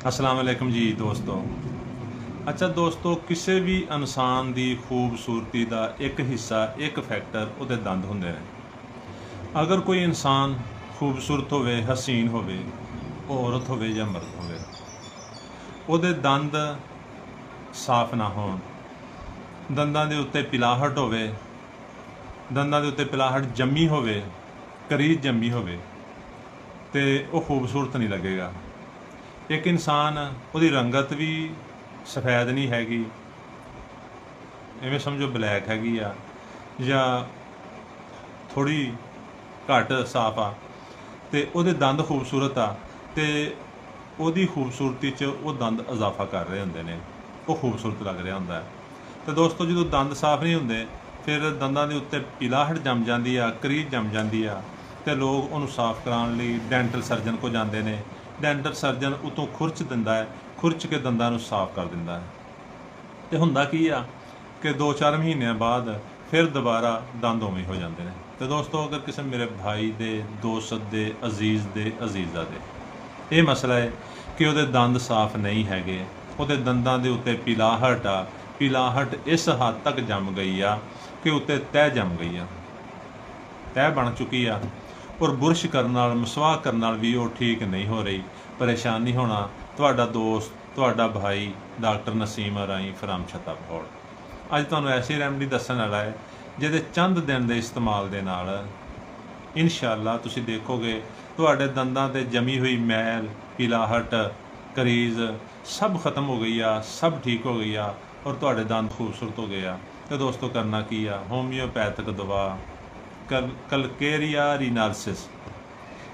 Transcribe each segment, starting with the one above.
अस्सलाम वालेकुम जी दोस्तों। अच्छा दोस्तों, ਕਿਸੇ ਵੀ ਇਨਸਾਨ ਦੀ ਖੂਬਸੂਰਤੀ ਦਾ ਇੱਕ ਹਿੱਸਾ, ਇੱਕ ਫੈਕਟਰ ਉਹਦੇ ਦੰਦ ਹੁੰਦੇ ਨੇ। ਅਗਰ ਕੋਈ ਇਨਸਾਨ ਖੂਬਸੂਰਤ ਹੋਵੇ, ਹਸੀਨ ਹੋਵੇ, ਔਰਤ ਹੋਵੇ ਜਾਂ ਮਰਦ ਹੋਵੇ, ਉਹਦੇ ਦੰਦ ਸਾਫ਼ ਨਾ ਹੋਣ, ਦੰਦਾਂ ਦੇ ਉੱਤੇ ਪਿਲਾਹਟ ਹੋਵੇ, ਦੰਦਾਂ ਦੇ ਉੱਤੇ ਪਿਲਾਹਟ ਜੰਮੀ ਹੋਵੇ, ਕਰੀਜ਼ ਜੰਮੀ ਹੋਵੇ, ਤੇ ਉਹ ਖੂਬਸੂਰਤ ਨਹੀਂ ਲੱਗੇਗਾ। ਇੱਕ ਇਨਸਾਨ ਉਹਦੀ ਰੰਗਤ ਵੀ ਸਫੈਦ ਨਹੀਂ ਹੈਗੀ, ਐਵੇਂ ਸਮਝੋ ਬਲੈਕ ਹੈਗੀ ਆ, ਜਾਂ ਥੋੜ੍ਹੀ ਘੱਟ ਸਾਫ਼ ਆ, ਤੇ ਉਹਦੇ ਦੰਦ ਖੂਬਸੂਰਤ ਆ, ਤੇ ਉਹਦੀ ਖੂਬਸੂਰਤੀ 'ਚ ਉਹ ਦੰਦ ਇਜ਼ਾਫਾ ਕਰ ਰਹੇ ਹੁੰਦੇ ਨੇ, ਉਹ ਖੂਬਸੂਰਤ ਲੱਗ ਰਿਹਾ ਹੁੰਦਾ ਹੈ। ਤੇ ਦੋਸਤੋ, ਜਦੋਂ ਦੰਦ ਸਾਫ਼ ਨਹੀਂ ਹੁੰਦੇ, ਫਿਰ ਦੰਦਾਂ ਦੇ ਉੱਤੇ ਪਿਲਾਹਟ ਜੰਮ ਜਾਂਦੀ ਆ, ਕਰੀਜ਼ ਜੰਮ ਜਾਂਦੀ ਆ, ਤੇ ਲੋਕ ਉਹਨੂੰ ਸਾਫ਼ ਕਰਾਉਣ ਲਈ ਡੈਂਟਲ ਸਰਜਨ ਕੋਲ ਜਾਂਦੇ ਨੇ। ਡੈਂਟਲ ਸਰਜਨ ਉਤੋਂ ਖੁਰਚ ਦਿੰਦਾ ਹੈ, ਖੁਰਚ ਕੇ ਦੰਦਾਂ ਨੂੰ ਸਾਫ਼ ਕਰ ਦਿੰਦਾ ਹੈ। ਤੇ ਹੁੰਦਾ ਕੀ ਆ ਕਿ 2-4 ਮਹੀਨਿਆਂ ਬਾਅਦ ਫਿਰ ਦੁਬਾਰਾ ਦੰਦ ਉਵੇਂ ਹੋ ਜਾਂਦੇ ਨੇ। ਤੇ ਦੋਸਤੋ, ਅਗਰ ਕਿਸੇ ਮੇਰੇ ਭਾਈ ਦੇ, ਦੋਸਤ ਦੇ, ਅਜ਼ੀਜ਼ ਦੇ, ਅਜ਼ੀਜ਼ਾ ਦੇ ਇਹ ਮਸਲਾ ਹੈ ਕਿ ਉਹਦੇ ਦੰਦ ਸਾਫ਼ ਨਹੀਂ ਹੈਗੇ, ਉਹਦੇ ਦੰਦਾਂ ਦੇ ਉੱਤੇ ਪਿਲਾਹਟ ਆ, ਪਿਲਾਹਟ ਇਸ ਹੱਦ ਤੱਕ ਜੰਮ ਗਈ ਆ ਕਿ ਉੱਤੇ ਤਹਿ ਜੰਮ ਗਈ ਆ, ਤਹਿ ਬਣ ਚੁੱਕੀ ਆ, ਔਰ ਬੁਰਸ਼ ਕਰਨ ਨਾਲ, ਮਸਵਾਕ ਕਰਨ ਨਾਲ ਵੀ ਉਹ ਠੀਕ ਨਹੀਂ ਹੋ ਰਹੀ। ਪਰੇਸ਼ਾਨ ਨਹੀਂ ਹੋਣਾ, ਤੁਹਾਡਾ ਦੋਸਤ, ਤੁਹਾਡਾ ਭਾਈ ਡਾਕਟਰ ਨਸੀਮ ਰਾਈ ਫਰਮ ਛਤਰਪੁਰ ਅੱਜ ਤੁਹਾਨੂੰ ਐਸੀ ਰੈਮਡੀ ਦੱਸਣ ਵਾਲਾ ਹੈ ਜਿਹਦੇ ਚੰਦ ਦਿਨ ਦੇ ਇਸਤੇਮਾਲ ਦੇ ਨਾਲ ਇਨਸ਼ਾਅੱਲਾ ਤੁਸੀਂ ਦੇਖੋਗੇ ਤੁਹਾਡੇ ਦੰਦਾਂ 'ਤੇ ਜਮੀ ਹੋਈ ਮੈਲ, ਪਿਲਾਹਟ, ਕਰੀਜ਼ ਸਭ ਖਤਮ ਹੋ ਗਈ ਆ, ਸਭ ਠੀਕ ਹੋ ਗਈ ਆ, ਔਰ ਤੁਹਾਡੇ ਦੰਦ ਖੂਬਸੂਰਤ ਹੋ ਗਏ ਆ। ਤੇ ਦੋਸਤੋ, ਕਰਨਾ ਕੀ ਆ? ਹੋਮਿਓਪੈਥਿਕ ਦਵਾ ਕਲਕੇਰੀਆ ਰੀਨਾਲਸਿਸ,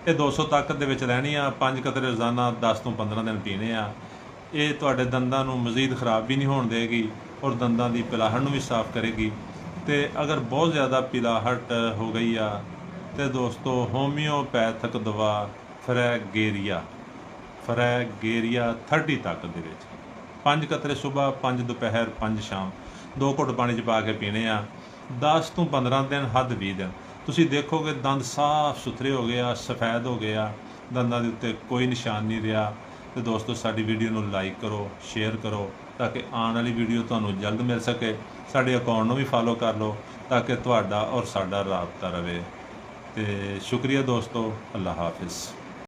ਇਹ 200 ਤਾਕਤ ਦੇ ਵਿੱਚ ਰਹਿਣੀ ਆ। 5 ਕਤਰੇ ਰੋਜ਼ਾਨਾ 10 ਤੋਂ 15 ਦਿਨ ਪੀਣੇ ਆ। ਇਹ ਤੁਹਾਡੇ ਦੰਦਾਂ ਨੂੰ ਮਜ਼ੀਦ ਖ਼ਰਾਬ ਵੀ ਨਹੀਂ ਹੋਣ ਦੇਗੀ, ਔਰ ਦੰਦਾਂ ਦੀ ਪਿਲਾਹਟ ਨੂੰ ਵੀ ਸਾਫ਼ ਕਰੇਗੀ। ਤੇ ਅਗਰ ਬਹੁਤ ਜ਼ਿਆਦਾ ਪਿਲਾਹਟ ਹੋ ਗਈ ਆ ਤੇ ਦੋਸਤੋ, ਹੋਮਿਓਪੈਥਿਕ ਦਵਾ ਫਰੈਗੇਰੀਆ 30 ਤਾਕਤ ਦੇ ਵਿੱਚ 5 ਕਤਰੇ ਸੁਬਹ, 5 ਦੁਪਹਿਰ, 5 ਸ਼ਾਮ, 2 ਘੁੱਟ ਪਾਣੀ 'ਚ ਪਾ ਕੇ ਪੀਣੇ ਆ। 10 ਤੋਂ 15 ਦਿਨ, ਹੱਦ 20 ਦਿਨ, ਤੁਸੀਂ ਦੇਖੋਗੇ ਦੰਦ ਸਾਫ਼ ਸੁਥਰੇ ਹੋ ਗਏ ਆ, ਸਫੈਦ ਹੋ ਗਏ ਆ, ਦੰਦਾਂ ਦੇ ਉੱਤੇ ਕੋਈ ਨਿਸ਼ਾਨ ਨਹੀਂ ਰਿਹਾ। ਤੇ ਦੋਸਤੋ, ਸਾਡੀ ਵੀਡੀਓ ਨੂੰ ਲਾਈਕ ਕਰੋ, ਸ਼ੇਅਰ ਕਰੋ, ਤਾਂ ਕਿ ਆਉਣ ਵਾਲੀ ਵੀਡੀਓ ਤੁਹਾਨੂੰ ਜਲਦ ਮਿਲ ਸਕੇ। ਸਾਡੇ ਅਕਾਊਂਟ ਨੂੰ ਵੀ ਫਾਲੋ ਕਰ ਲਓ ਤਾਂ ਕਿ ਤੁਹਾਡਾ ਔਰ ਸਾਡਾ ਰਾਬਤਾ ਰਹੇ। ਤੇ ਸ਼ੁਕਰੀਆ ਦੋਸਤੋ, ਅੱਲਾ ਹਾਫਿਜ਼।